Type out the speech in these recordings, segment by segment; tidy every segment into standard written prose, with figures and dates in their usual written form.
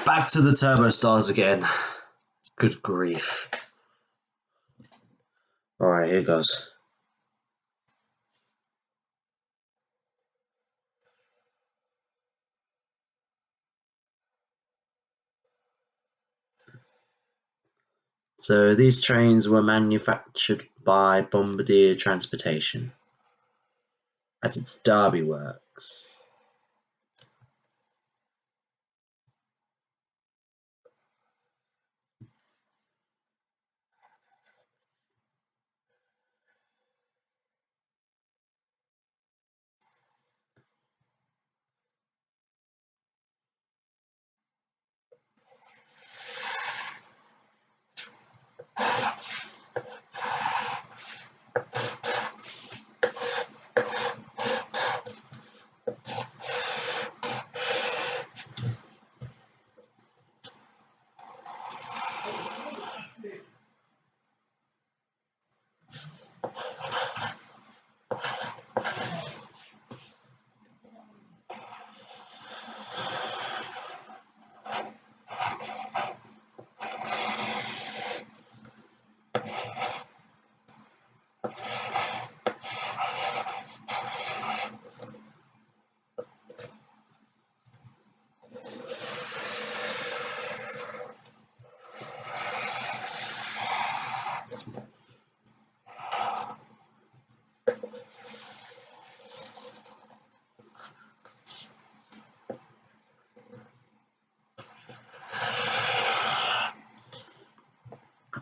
Back to the turbo stars again. Good grief. Alright, here goes. So these trains were manufactured by Bombardier Transportation at its Derby works.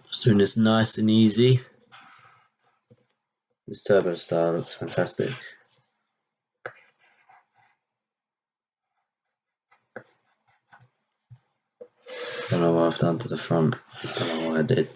Just doing this nice and easy. This turbo star looks fantastic. Don't know what I've done to the front. Don't know what I did.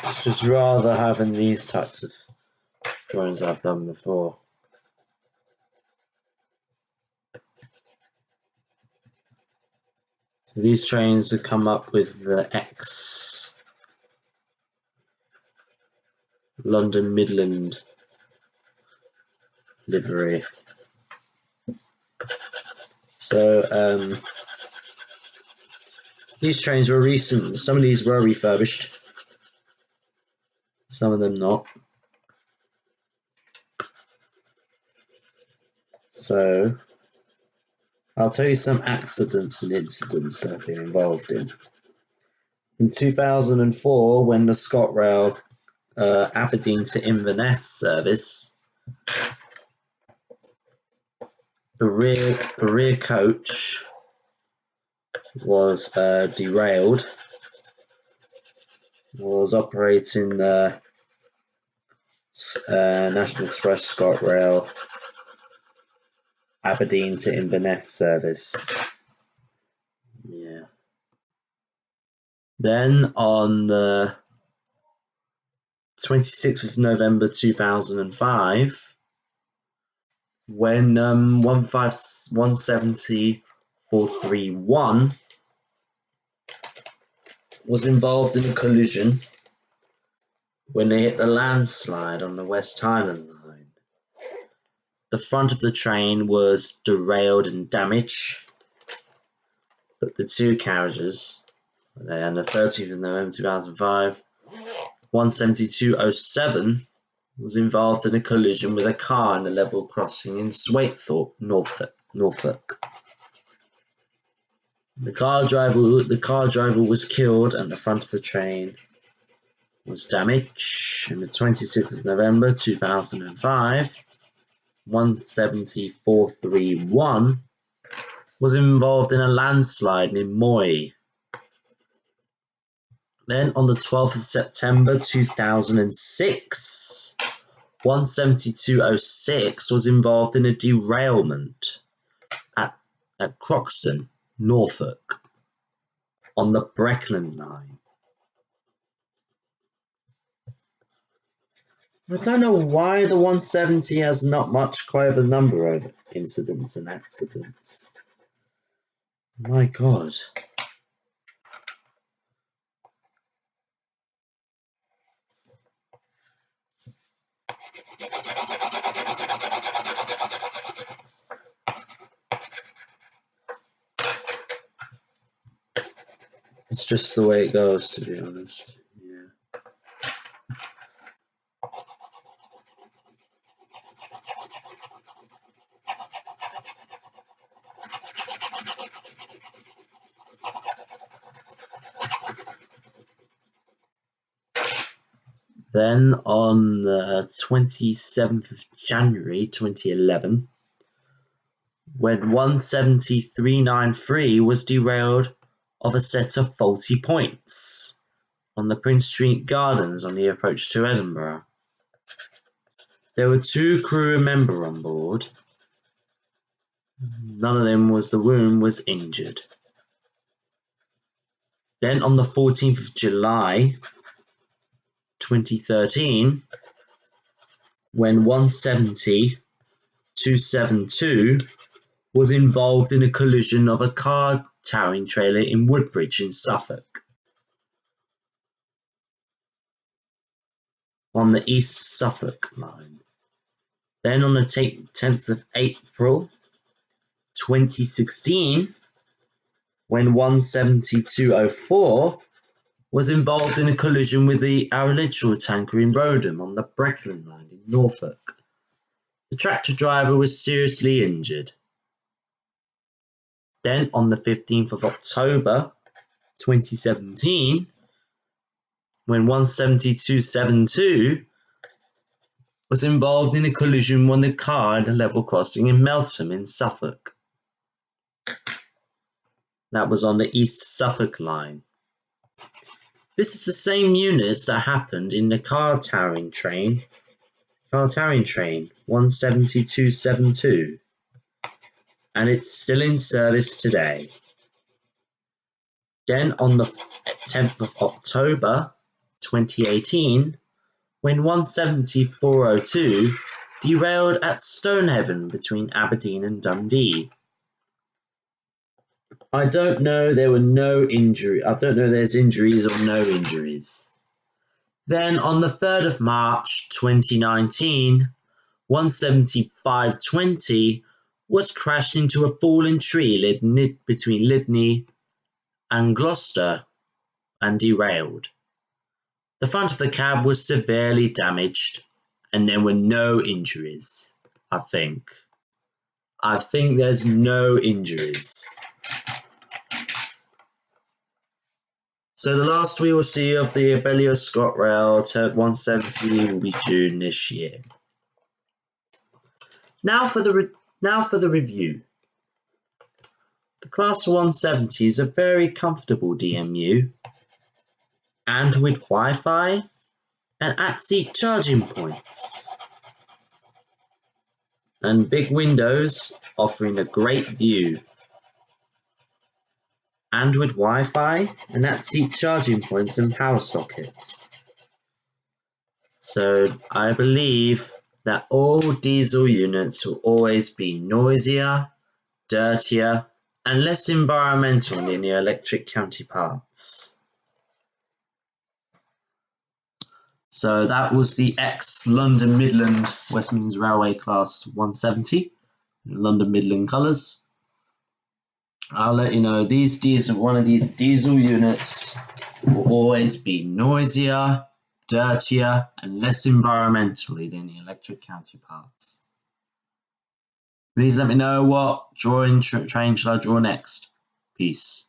It's just rather having these types of drawings I've done before. So these trains have come up with the X London Midland livery. So these trains were recent. Some of these were refurbished, some of them not. So I'll tell you some accidents and incidents that I've been involved in. In 2004, when the ScotRail Aberdeen to Inverness service, the rear coach was derailed. Was operating the National Express ScotRail Aberdeen to Inverness service. Yeah. Then on the 26th of November 2005, when 170 431 was involved in a collision when they hit the landslide on the West Highland line. The front of the train was derailed and damaged, but the two carriages, on the 13th of November 2005, 17207 was involved in a collision with a car in a level crossing in Swaithorpe, Norfolk. The car driver was killed and the front of the train was damaged. On the 26th of November 2005, 17431 was involved in a landslide near Moy. Then on the 12th of September 2006, 17206 was involved in a derailment at Croxton, Norfolk, on the Breckland line. I don't know why the 170 has not much quite of a number of incidents and accidents. My God. It's just the way it goes, to be honest. Yeah. Then on the 27th of January 2011, when 17393 was derailed of a set of faulty points on the Prince Street Gardens on the approach to Edinburgh. There were 2 crew members on board. None of them was injured. Then on the 14th of July 2013, when 170-272 was involved in a collision of a car towing trailer in Woodbridge in Suffolk, on the East Suffolk line. Then on the 10th of April 2016, when 17204 was involved in a collision with the Arlitral tanker in Rodham on the Breckland line in Norfolk. The tractor driver was seriously injured. Then on the 15th of October 2017, when 17272 was involved in a collision with a car at a level crossing in Meltham in Suffolk. That was on the East Suffolk line. This is the same units that happened in the car towing train 17272, and it's still in service today. Then on the 10th of October 2018, when 17402 derailed at Stonehaven between Aberdeen and Dundee. I don't know there's injuries or no injuries. Then on the 3rd of March 2019, 17520 was crashed into a fallen tree between Lydney and Gloucester and derailed. The front of the cab was severely damaged and there were no injuries, I think. There's no injuries. So the last we will see of the Abellio ScotRail 170 will be June this year. Now for the review. The Class 170 is a very comfortable DMU, and with Wi-Fi and at-seat charging points, and big windows offering a great view. And with Wi-Fi and at-seat charging points and power sockets. So I believe that all diesel units will always be noisier, dirtier, and less environmental than the electric counterparts. So that was the ex-London Midland West Midlands Railway Class 170, London Midland colours. I'll let you know, one of these diesel units will always be noisier, dirtier, and less environmentally than the electric counterparts. Please let me know what train shall I draw next. Peace.